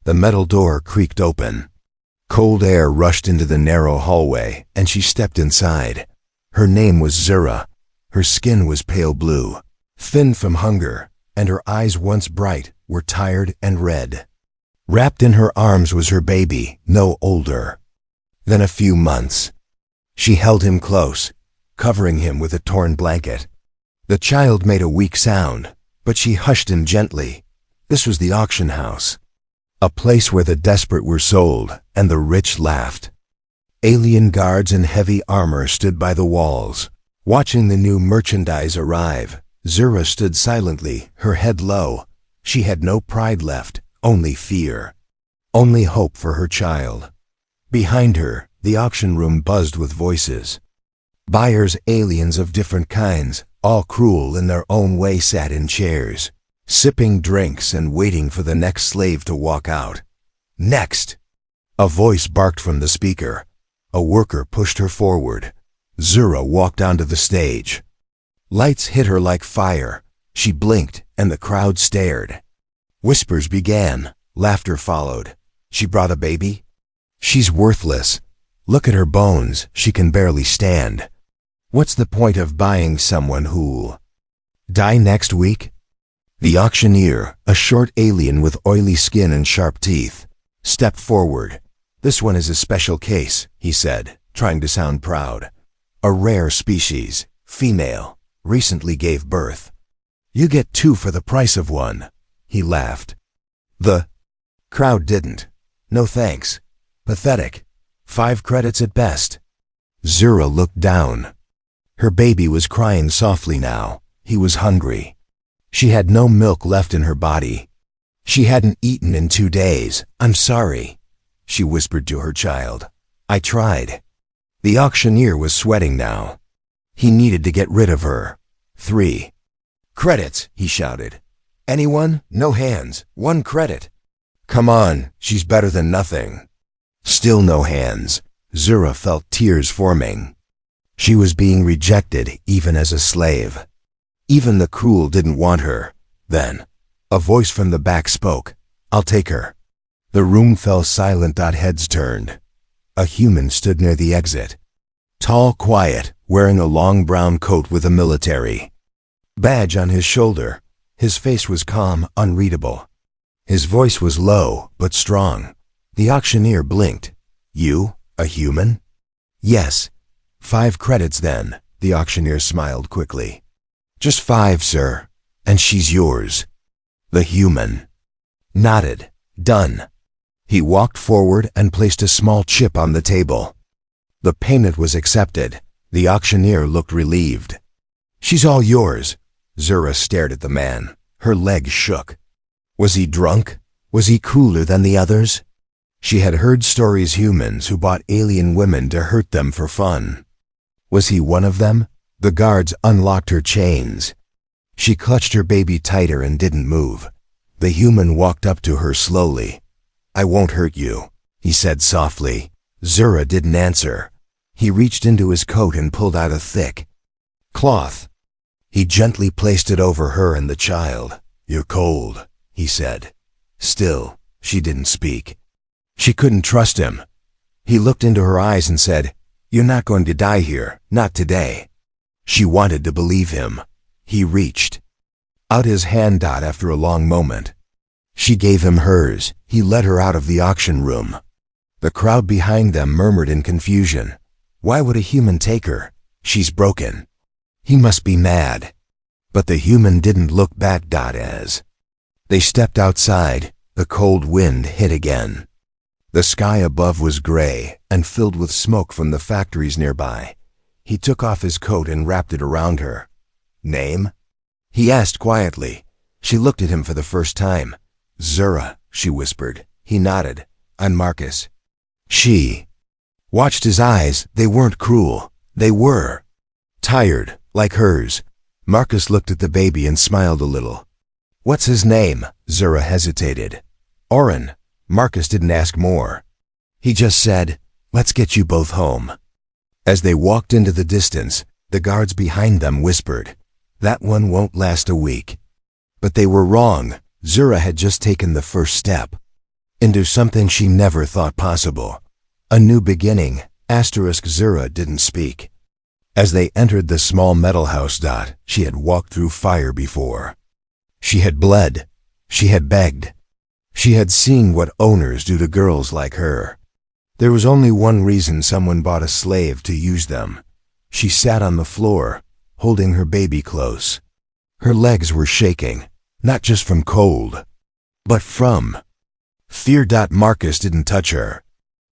The metal door creaked open. Cold air rushed into the narrow hallway, and she stepped inside. Her name was Zura. Her skin was pale blue, thin from hunger, and her eyes, once bright, were tired and red. Wrapped in her arms was her baby, no older than a few months. She held him close, covering him with a torn blanket. The child made a weak sound, but she hushed him gently. This was the auction house, a place where the desperate were sold and the rich laughed. Alien guards in heavy armor stood by the walls, watching the new merchandise arrive. Zura stood silently, her head low. She had no pride left, only fear, only hope for her child. Behind her, the auction room buzzed with voices. Buyers, aliens of different kinds, all cruel in their own way, sat in chairs, sipping drinks and waiting for the next slave to walk out. Next! A voice barked from the speaker. A worker pushed her forward. Zura walked onto the stage. Lights hit her like fire. She blinked, and the crowd stared. Whispers began. Laughter followed. She brought a baby? She's worthless. Look at her bones. She can barely stand. What's the point of buying someone who'll die next week? The auctioneer, a short alien with oily skin and sharp teeth, stepped forward. This one is a special case, he said, trying to sound proud. A rare species, female, recently gave birth. You get 2 for the price of 1. He laughed. The crowd didn't. No thanks. Pathetic. 5 credits at best. Zura looked down. Her baby was crying softly now. He was hungry. She had no milk left in her body. She hadn't eaten in 2 days. I'm sorry, she whispered to her child. I tried. The auctioneer was sweating now. He needed to get rid of her. 3 credits, he shouted. Anyone? No hands. 1 credit. Come on, she's better than nothing. Still no hands. Zura felt tears forming. She was being rejected even as a slave. Even the cruel didn't want her. Then, a voice from the back spoke. I'll take her. The room fell silent. Heads turned. A human stood near the exit. Tall, quiet, wearing a long brown coat with a military badge on his shoulder. His face was calm, unreadable. His voice was low, but strong. The auctioneer blinked. You, a human? Yes. 5 credits then, the auctioneer smiled quickly. Just 5, sir, and she's yours. The human nodded. Done. He walked forward and placed a small chip on the table. The payment was accepted. The auctioneer looked relieved. She's all yours. Zura stared at the man. Her legs shook. Was he drunk? Was he cooler than the others? She had heard stories humans who bought alien women to hurt them for fun. Was he one of them? The guards unlocked her chains. She clutched her baby tighter and didn't move. The human walked up to her slowly. I won't hurt you, he said softly. Zura didn't answer. He reached into his coat and pulled out a thick cloth. He gently placed it over her and the child. You're cold, he said. Still, she didn't speak. She couldn't trust him. He looked into her eyes and said, You're not going to die here, not today. She wanted to believe him. He reached out his hand. After a long moment, she gave him hers. He led her out of the auction room. The crowd behind them murmured in confusion. Why would a human take her? She's broken. He must be mad. But the human didn't look back. As they stepped outside, the cold wind hit again. The sky above was gray and filled with smoke from the factories nearby. He took off his coat and wrapped it around her. Name? He asked quietly. She looked at him for the first time. Zura, she whispered. He nodded. I'm Marcus. She watched his eyes. They weren't cruel. They were tired, like hers. Marcus looked at the baby and smiled a little. What's his name? Zura hesitated. Oren. Marcus didn't ask more. He just said, Let's get you both home. As they walked into the distance, the guards behind them whispered, That one won't last a week. But they were wrong. Zura had just taken the first step. into something she never thought possible. A new beginning. Zura didn't speak. As they entered the small metal house, she had walked through fire before. She had bled. She had begged. She had seen what owners do to girls like her. There was only one reason someone bought a slave to use them. She sat on the floor, holding her baby close. Her legs were shaking, not just from cold, but from fear. Marcus didn't touch her.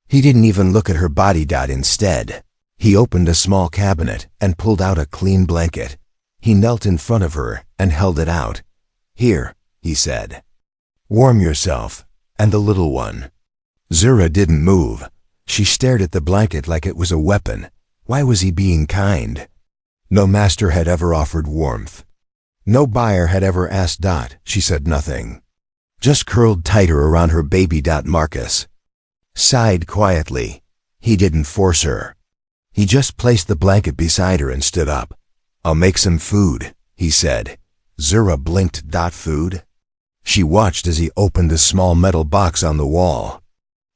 He didn't even look at her body. Instead, he opened a small cabinet and pulled out a clean blanket. He knelt in front of her and held it out. "Here," he said. "Warm yourself, and the little one." Zura didn't move. She stared at the blanket like it was a weapon. Why was he being kind? No master had ever offered warmth. No buyer had ever asked. She said nothing. Just curled tighter around her baby. Marcus sighed quietly. He didn't force her. He just placed the blanket beside her and stood up. "I'll make some food," he said. Zura blinked. "Food?" She watched as he opened a small metal box on the wall.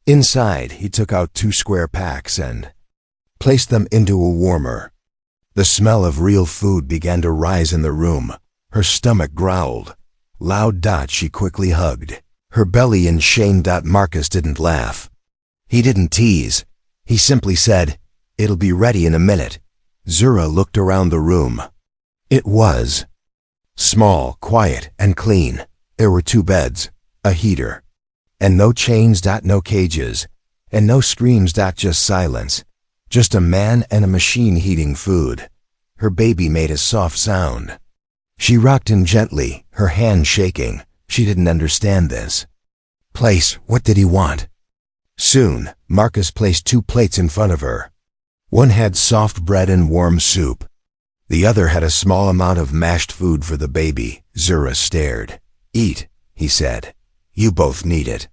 Inside, he took out 2 square packs and placed them into a warmer. The smell of real food began to rise in the room. Her stomach growled. Loud. She quickly hugged her belly in shame. Marcus didn't laugh. He didn't tease. He simply said, "It'll be ready in a minute." Zura looked around the room. It was small, quiet, and clean. There were 2 beds, a heater, and no chains. No cages, and no screams. Just silence. Just a man and a machine heating food. Her baby made a soft sound. She rocked him gently, her hand shaking. She didn't understand this. "Place, what did he want?" Soon, Marcus placed 2 plates in front of her. One had soft bread and warm soup. The other had a small amount of mashed food for the baby. Zura stared. "Eat," he said. "You both need it."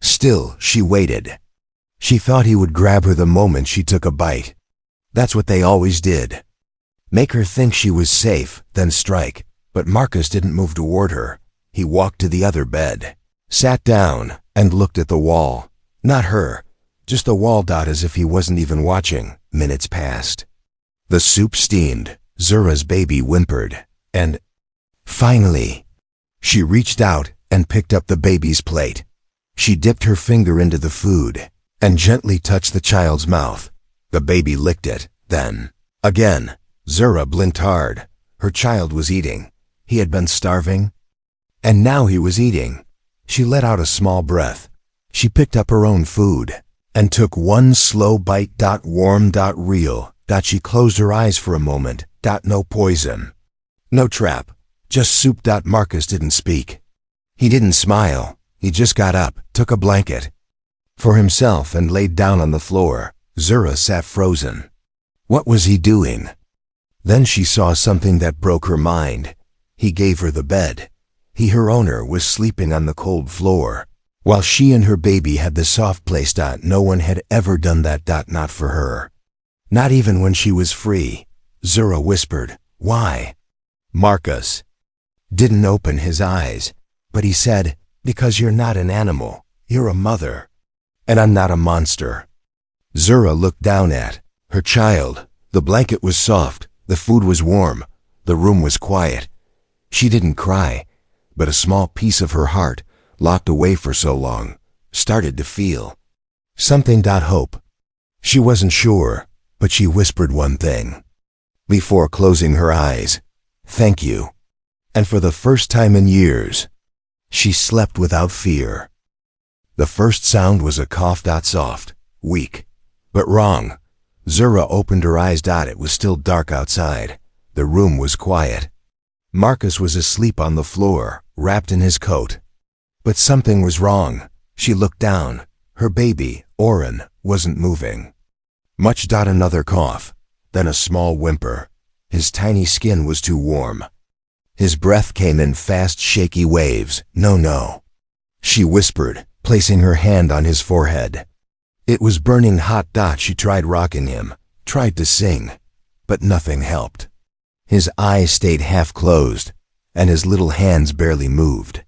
Still, she waited. She thought he would grab her the moment she took a bite. That's what they always did. Make her think she was safe, then strike. But Marcus didn't move toward her. He walked to the other bed, sat down, and looked at the wall. Not her, just the wall. As if he wasn't even watching. Minutes passed. The soup steamed. Zura's baby whimpered. And finally, she reached out and picked up the baby's plate. She dipped her finger into the food and gently touched the child's mouth. The baby licked it. Then, again, Zura blinked hard. Her child was eating. He had been starving, and now he was eating. She let out a small breath. She picked up her own food and took one slow bite. Warm. Real. She closed her eyes for a moment. No poison. No trap. Just soup. Marcus didn't speak. He didn't smile. He just got up, took a blanket for himself, and laid down on the floor. Zura sat frozen. What was he doing? Then she saw something that broke her mind. He gave her the bed. He, her owner, was sleeping on the cold floor, while she and her baby had the soft place. No one had ever done that. Not for her. Not even when she was free. Zura whispered, "Why?" Marcus didn't open his eyes, but he said, "Because you're not an animal. You're a mother. And I'm not a monster." Zura looked down at her child. The blanket was soft. The food was warm. The room was quiet. She didn't cry, but a small piece of her heart, locked away for so long, started to feel something. Hope. She wasn't sure, but she whispered one thing before closing her eyes. "Thank you." And for the first time in years, she slept without fear. The first sound was a cough. Soft, weak, but wrong. Zura opened her eyes. It was still dark outside. The room was quiet. Marcus was asleep on the floor, wrapped in his coat. But something was wrong. She looked down. Her baby, Oren, wasn't moving. Much. Another cough, then a small whimper. His tiny skin was too warm. His breath came in fast, shaky waves. No, she whispered, placing her hand on his forehead. It was burning hot. She tried rocking him, tried to sing, but nothing helped. His eyes stayed half closed, and his little hands barely moved.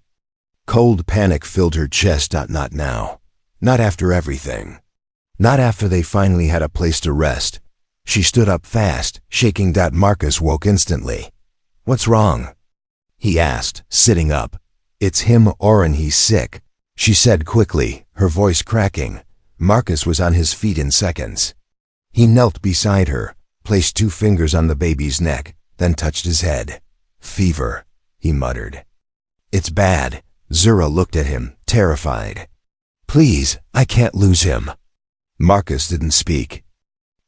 Cold panic filled her chest. Not now. Not after everything. Not after they finally had a place to rest. She stood up fast, shaking. Marcus woke instantly. "What's wrong?" he asked, sitting up. "It's him, Oren. He's sick," she said quickly, her voice cracking. Marcus was on his feet in seconds. He knelt beside her, placed 2 fingers on the baby's neck, then touched his head. "Fever," he muttered. "It's bad." Zura looked at him, terrified. "Please, I can't lose him." Marcus didn't speak.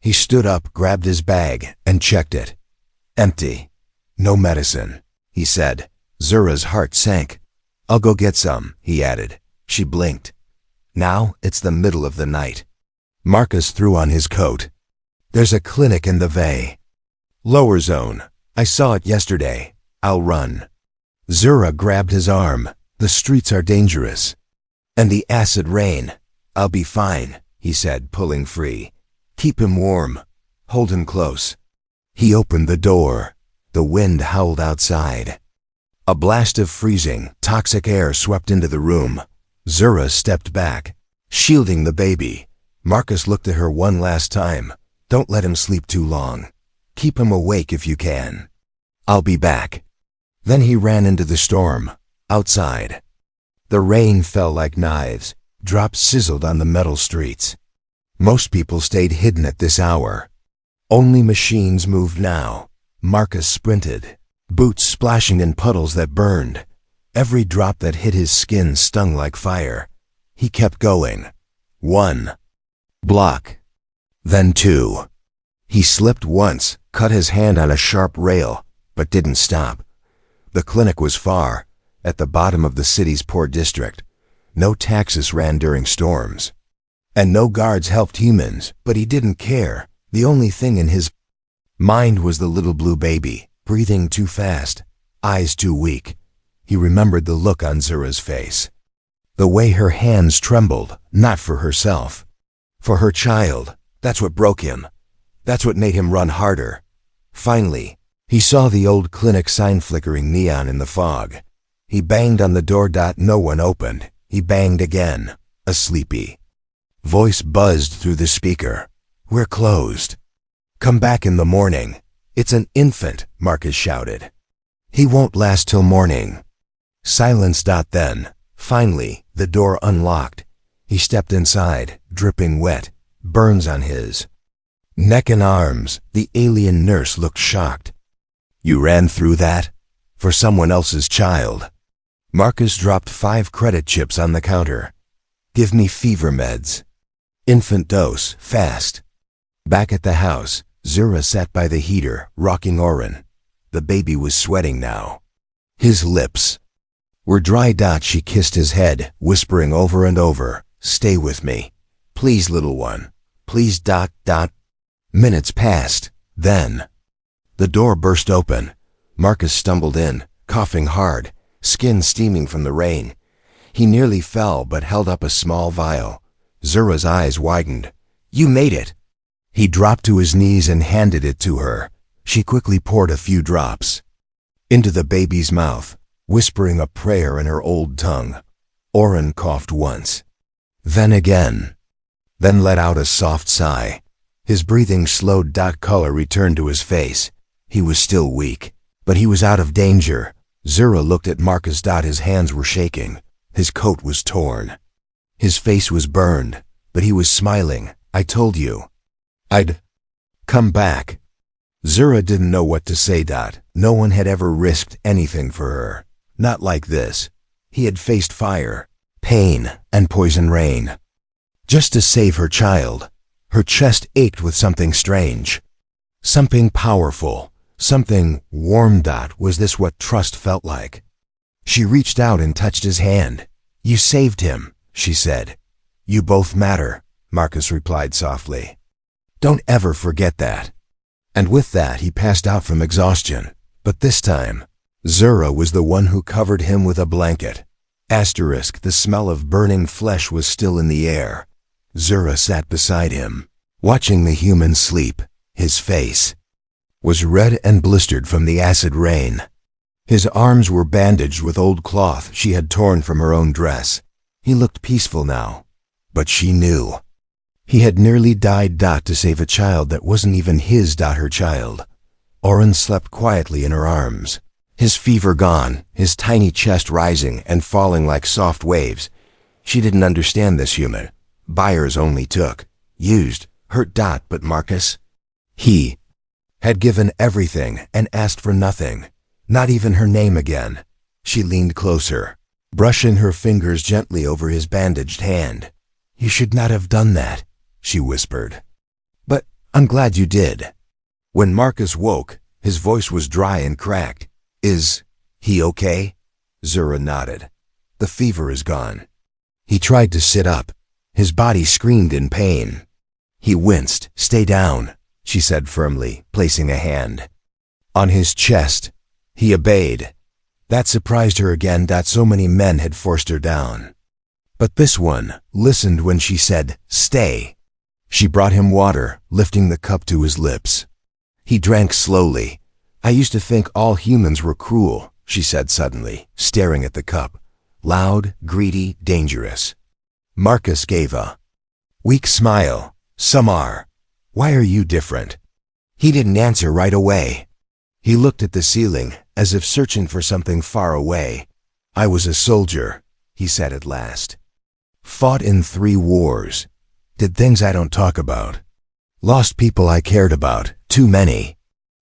He stood up, grabbed his bag, and checked it. "Empty. No medicine," he said. Zura's heart sank. "I'll go get some," he added. She blinked. Now it's the middle of the night. Marcus threw on his coat. "There's a clinic in the Bay. Lower zone. I saw it yesterday. I'll run." Zura grabbed his arm. "The streets are dangerous. And the acid rain." "I'll be fine," he said, pulling free. "Keep him warm. Hold him close." He opened the door. The wind howled outside. A blast of freezing, toxic air swept into the room. Zura stepped back, shielding the baby. Marcus looked at her one last time. "Don't let him sleep too long. Keep him awake if you can. I'll be back." Then he ran into the storm, outside. The rain fell like knives. Drops sizzled on the metal streets. Most people stayed hidden at this hour. Only machines moved now. Marcus sprinted, boots splashing in puddles that burned. Every drop that hit his skin stung like fire. He kept going. 1 block. Then 2. He slipped once, cut his hand on a sharp rail, but didn't stop. The clinic was far, at the bottom of the city's poor district. No taxis ran during storms. And no guards helped humans, but he didn't care. The only thing in his mind was the little blue baby, breathing too fast, eyes too weak. He remembered the look on Zura's face. The way her hands trembled, not for herself. For her child. That's what broke him. That's what made him run harder. Finally, he saw the old clinic sign flickering neon in the fog. He banged on the door. No one opened. He banged again. A sleepy voice buzzed through the speaker. "We're closed. Come back in the morning." "It's an infant," Marcus shouted. "He won't last till morning." Silence. Then, finally, the door unlocked. He stepped inside, dripping wet, burns on his neck and arms. The alien nurse looked shocked. "You ran through that? For someone else's child?" Marcus dropped 5 credit chips on the counter. "Give me fever meds. Infant dose, fast." Back at the house, Zura sat by the heater, rocking Oren. The baby was sweating now. His lips were dry. She kissed his head, whispering over and over, "Stay with me. Please, little one. Please." Minutes passed. Then the door burst open. Marcus stumbled in, coughing hard, skin steaming from the rain. He nearly fell but held up a small vial. Zura's eyes widened. "You made it." He dropped to his knees and handed it to her. She quickly poured a few drops into the baby's mouth, whispering a prayer in her old tongue. Oren coughed once, then again, then let out a soft sigh. His breathing slowed. Color returned to his face. He was still weak, but he was out of danger. Zura looked at Marcus. His hands were shaking. His coat was torn. His face was burned, but he was smiling. "I told you I'd come back." Zura didn't know what to say. No one had ever risked anything for her. Not like this. He had faced fire, pain, and poison rain. Just to save her child. Her chest ached with something strange. Something powerful. Something warm. Was this what trust felt like? She reached out and touched his hand. "You saved him," she said. "You both matter," Marcus replied softly. "Don't ever forget that." And with that he passed out from exhaustion. But this time, Zura was the one who covered him with a blanket. The smell of burning flesh was still in the air. Zura sat beside him, watching the human sleep. His face was red and blistered from the acid rain. His arms were bandaged with old cloth she had torn from her own dress. He looked peaceful now, but she knew. He had nearly died to save a child that wasn't even her child. Oren slept quietly in her arms, his fever gone, his tiny chest rising and falling like soft waves. She didn't understand this human. Buyers only took, used, hurt. But Marcus? He had given everything and asked for nothing, not even her name again. She leaned closer, brushing her fingers gently over his bandaged hand. "You should not have done that," she whispered. "But I'm glad you did." When Marcus woke, his voice was dry and cracked. "Is he okay?" Zura nodded. "The fever is gone." He tried to sit up. His body screamed in pain. He winced. "Stay down," she said firmly, placing a hand on his chest. He obeyed. That surprised her again that so many men had forced her down. But this one listened when she said, "Stay." She brought him water, lifting the cup to his lips. He drank slowly. "I used to think all humans were cruel," she said suddenly, staring at the cup. "Loud, greedy, dangerous." Marcus gave a weak smile. "Some are. Why are you different?" He didn't answer right away. He looked at the ceiling, as if searching for something far away. "I was a soldier," he said at last. "Fought in 3 wars. Did things I don't talk about. Lost people I cared about, too many."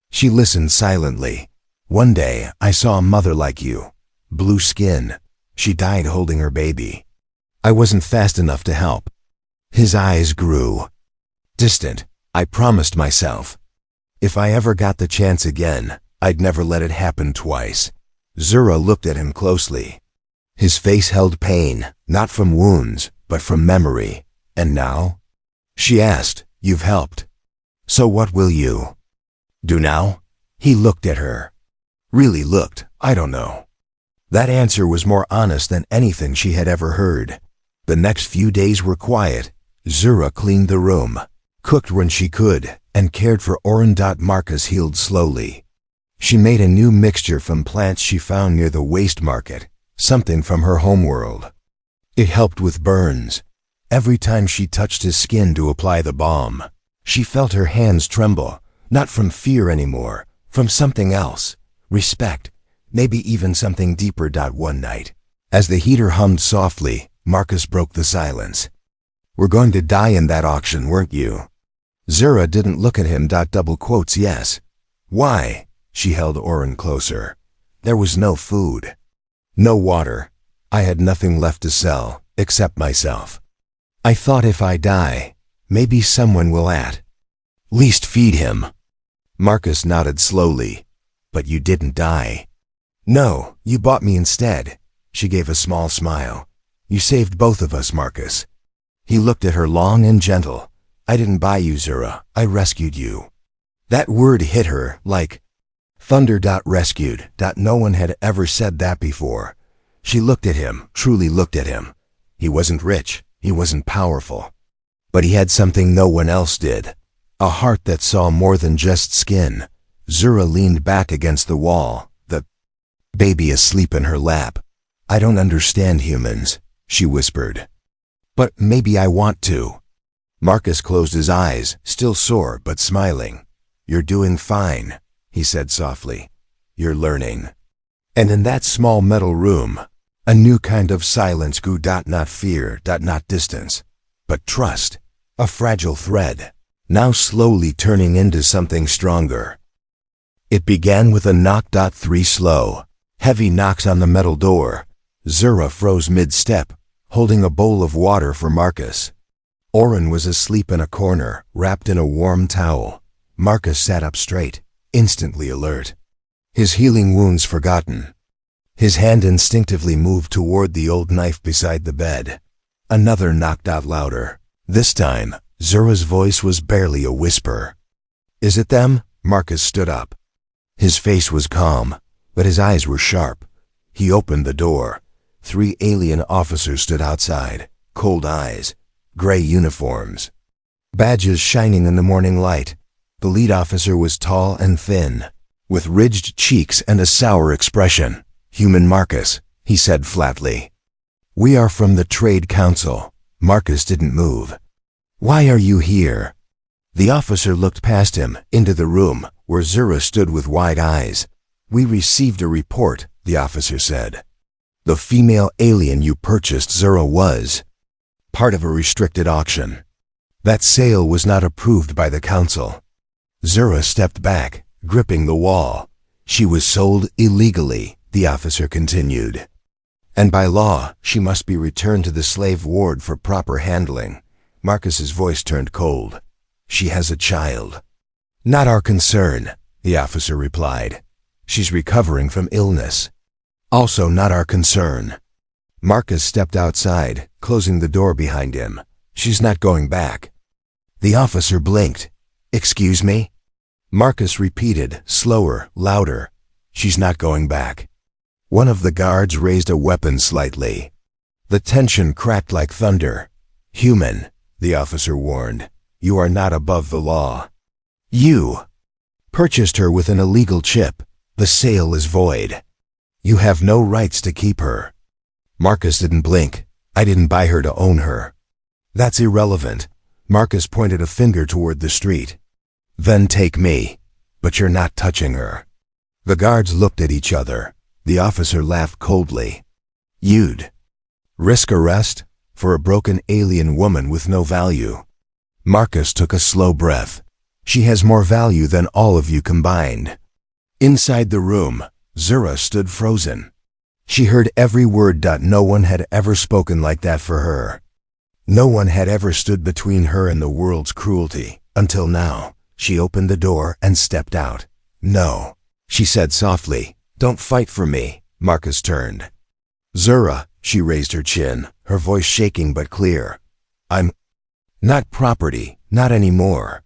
She listened silently. "One day I saw a mother like you. Blue skin. She died holding her baby. I wasn't fast enough to help." His eyes grew distant. "I promised myself, if I ever got the chance again, I'd never let it happen twice." Zura looked at him closely. His face held pain, not from wounds, but from memory. "And now?" she asked. "You've helped. So what will you do now?" He looked at her. Really looked. "I don't know." That answer was more honest than anything she had ever heard. The next few days were quiet. Zura cleaned the room, cooked when she could, and cared for Oren. Marcus healed slowly. She made a new mixture from plants she found near the waste market, something from her homeworld. It helped with burns. Every time she touched his skin to apply the balm, she felt her hands tremble, not from fear anymore, from something else, respect, maybe even something deeper. One night, as the heater hummed softly, Marcus broke the silence. "We're going to die in that auction, weren't you?" Zura didn't look at him. Double quotes, "Yes." "Why?" She held Oren closer. "There was no food, no water. I had nothing left to sell, except myself. I thought if I die, maybe someone will at least feed him." Marcus nodded slowly. "But you didn't die." "No, you bought me instead." She gave a small smile. "You saved both of us, Marcus." He looked at her long and gentle. "I didn't buy you, Zura. I rescued you." That word hit her like thunder. Rescued. No one had ever said that before. She looked at him, truly looked at him. He wasn't rich. He wasn't powerful. But he had something no one else did. A heart that saw more than just skin. Zura leaned back against the wall, the baby asleep in her lap. "I don't understand humans," she whispered. "But maybe I want to." Marcus closed his eyes, still sore but smiling. "You're doing fine," he said softly. "You're learning." And in that small metal room, a new kind of silence grew. Not fear, not distance, but trust, a fragile thread, now slowly turning into something stronger. It began with a knock. 3 slow, heavy knocks on the metal door. Zura froze mid-step, holding a bowl of water for Marcus. Oren was asleep in a corner, wrapped in a warm towel. Marcus sat up straight, instantly alert, his healing wounds forgotten. His hand instinctively moved toward the old knife beside the bed. Another knocked out louder. This time, Zura's voice was barely a whisper. "Is it them?" Marcus stood up. His face was calm, but his eyes were sharp. He opened the door. 3 alien officers stood outside, cold eyes, gray uniforms, badges shining in the morning light. The lead officer was tall and thin, with ridged cheeks and a sour expression. "Human Marcus," he said flatly. "We are from the Trade Council." Marcus didn't move. "Why are you here?" The officer looked past him, into the room, where Zura stood with wide eyes. "We received a report," the officer said. "The female alien you purchased, Zura, was part of a restricted auction. That sale was not approved by the council." Zura stepped back, gripping the wall. "She was sold illegally," the officer continued. "And by law, she must be returned to the slave ward for proper handling." Marcus's voice turned cold. "She has a child." "Not our concern," the officer replied. "She's recovering from illness." "Also not our concern." Marcus stepped outside, closing the door behind him. "She's not going back." The officer blinked. "Excuse me?" Marcus repeated, slower, louder. "She's not going back." One of the guards raised a weapon slightly. The tension cracked like thunder. "Human," the officer warned, "you are not above the law. You purchased her with an illegal chip. The sale is void. You have no rights to keep her." Marcus didn't blink. "I didn't buy her to own her." "That's irrelevant." Marcus pointed a finger toward the street. "Then take me. But you're not touching her." The guards looked at each other. The officer laughed coldly. "You'd risk arrest for a broken alien woman with no value?" Marcus took a slow breath. "She has more value than all of you combined." Inside the room, Zura stood frozen. She heard every word. No one had ever spoken like that for her. No one had ever stood between her and the world's cruelty, until now. She opened the door and stepped out. "No," she said softly. "Don't fight for me." Marcus turned. "Zura," she raised her chin, her voice shaking but clear. "I'm not property, not anymore.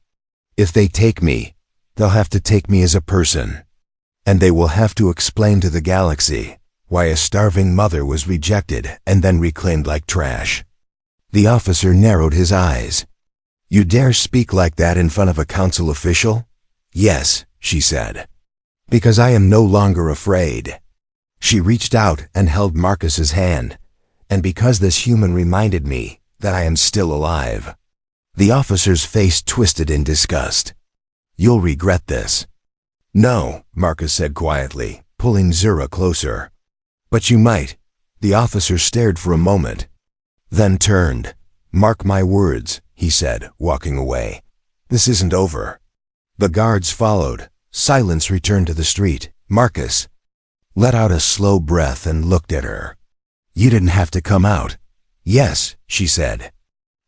If they take me, they'll have to take me as a person. And they will have to explain to the galaxy why a starving mother was rejected and then reclaimed like trash." The officer narrowed his eyes. "You dare speak like that in front of a council official?" "Yes," she said. "Because I am no longer afraid." She reached out and held Marcus's hand. "And because this human reminded me that I am still alive." The officer's face twisted in disgust. "You'll regret this." "No," Marcus said quietly, pulling Zura closer. "But you might." The officer stared for a moment, then turned. "Mark my words," he said, walking away. "This isn't over." The guards followed. Silence returned to the street. Marcus let out a slow breath and looked at her. "You didn't have to come out." "Yes," she said.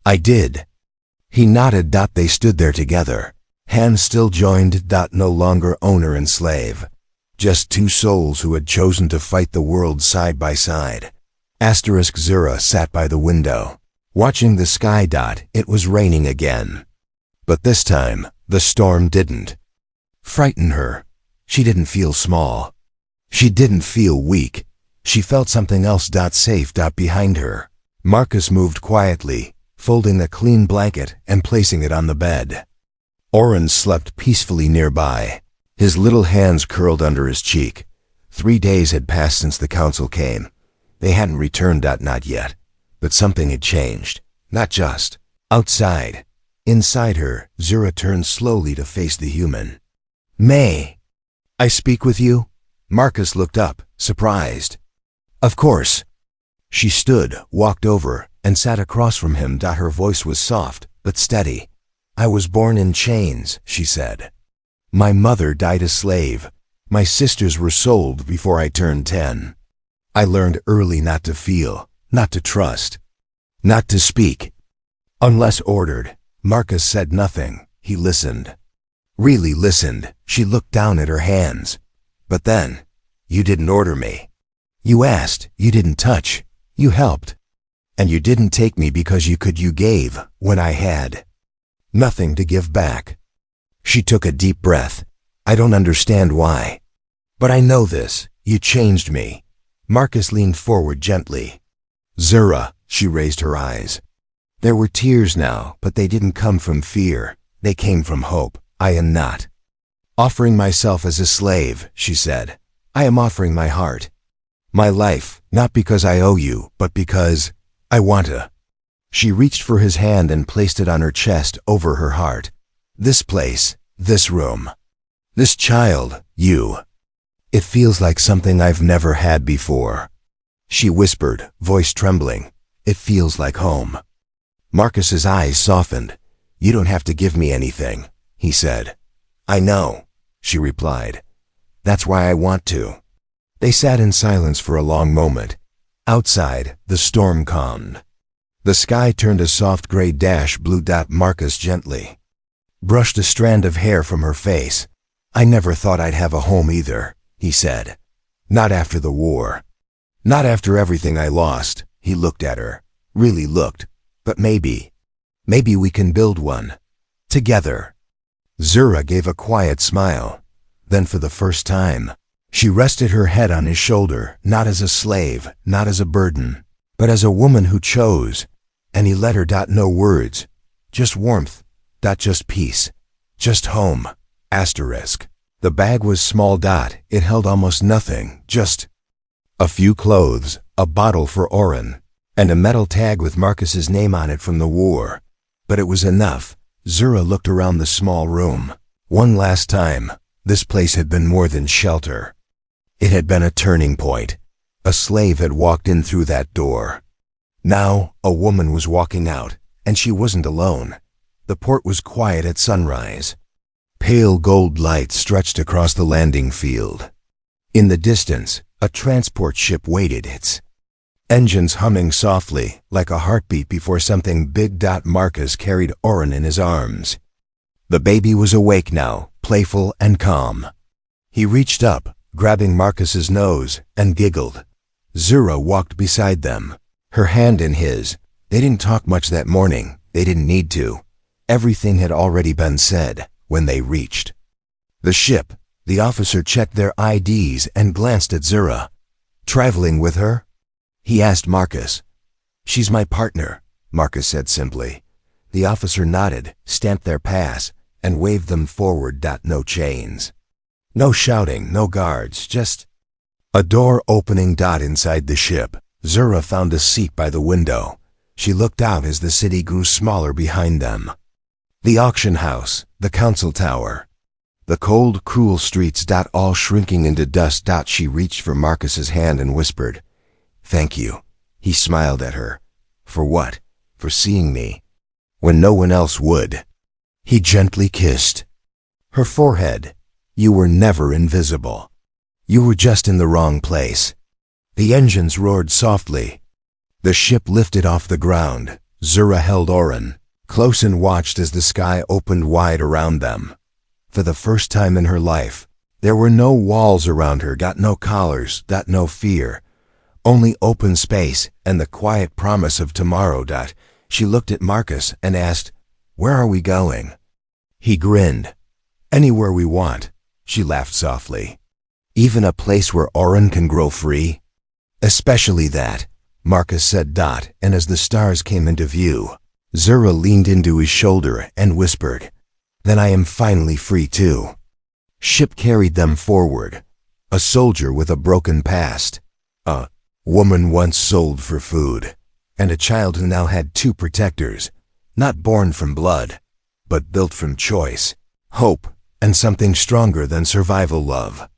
"I did." He nodded. They stood there together, hands still joined. No longer owner and slave. Just two souls who had chosen to fight the world side by side. Zura sat by the window, watching the sky. It was raining again. But this time, the storm didn't frighten her. She didn't feel small. She didn't feel weak. She felt something else. Safe. Behind her, Marcus moved quietly, folding a clean blanket and placing it on the bed. Oren slept peacefully nearby, his little hands curled under his cheek. 3 days had passed since the council came. They hadn't returned. Not yet. But something had changed. Not just outside. Inside her, Zura turned slowly to face the human. "May I speak with you?" Marcus looked up, surprised. "Of course." She stood, walked over, and sat across from him. Her voice was soft, but steady. "I was born in chains," she said. "My mother died a slave. My sisters were sold before I turned 10. I learned early not to feel, not to trust, not to speak, unless ordered." Marcus said nothing. He listened. Really listened. She looked down at her hands. "But then, you didn't order me. You asked, you didn't touch, you helped. And you didn't take me because you gave when I had nothing to give back." She took a deep breath. "I don't understand why. But I know this. You changed me." Marcus leaned forward gently. "Zura," she raised her eyes. There were tears now, but they didn't come from fear. They came from hope. "I am not Offering myself as a slave, she said. I am offering my heart. My life, not because I owe you, but because I want to. She reached for his hand and placed it on her chest over her heart. This place, this room, this child, you. It feels like something I've never had before. She whispered, voice trembling. It feels like home. Marcus's eyes softened. You don't have to give me anything, he said. I know, she replied. That's why I want to. They sat in silence for a long moment. Outside, the storm calmed. The sky turned a soft gray dash blue. Marcus gently brushed a strand of hair from her face. I never thought I'd have a home either, he said. Not after the war. Not after everything I lost. He looked at her. Really looked. But maybe we can build one. Together. Zura gave a quiet smile. Then for the first time, she rested her head on his shoulder, not as a slave, not as a burden, but as a woman who chose. And he let her. No words. Just warmth. Just peace. Just home. Asterisk. The bag was small. It held almost nothing. Just a few clothes, a bottle for Oren, and a metal tag with Marcus's name on it from the war. But it was enough. Zura looked around the small room. One last time. This place had been more than shelter. It had been a turning point. A slave had walked in through that door. Now, a woman was walking out, and she wasn't alone. The port was quiet at sunrise. Pale gold light stretched across the landing field. In the distance, a transport ship waited, its engines humming softly, like a heartbeat before something big. Marcus carried Oren in his arms. The baby was awake now, playful and calm. He reached up, grabbing Marcus's nose, and giggled. Zura walked beside them, her hand in his. They didn't talk much that morning. They didn't need to. Everything had already been said when they reached the ship. The officer checked their IDs and glanced at Zura. Traveling with her? He asked Marcus. She's my partner, Marcus said simply. The officer nodded, stamped their pass, and waved them forward. No chains. No shouting, no guards, just a door opening. Inside the ship, Zura found a seat by the window. She looked out as the city grew smaller behind them. The auction house, the council tower, the cold, cruel streets. All shrinking into dust. She reached for Marcus's hand and whispered, Thank you. He smiled at her. For what? For seeing me when no one else would. He gently kissed her forehead. You were never invisible. You were just in the wrong place. The engines roared softly. The ship lifted off the ground. Zura held Oren close and watched as the sky opened wide around them. For the first time in her life, there were no walls around her. No collars. No fear. Only open space and the quiet promise of tomorrow. She looked at Marcus and asked, Where are we going? He grinned. Anywhere we want. She laughed softly. Even a place where Oren can grow free? Especially that, Marcus said. And as the stars came into view, Zura leaned into his shoulder and whispered, Then I am finally free too. Ship carried them forward. A soldier with a broken past. A woman once sold for food. And a child who now had two protectors. Not born from blood, but built from choice, hope, and something stronger than survival love.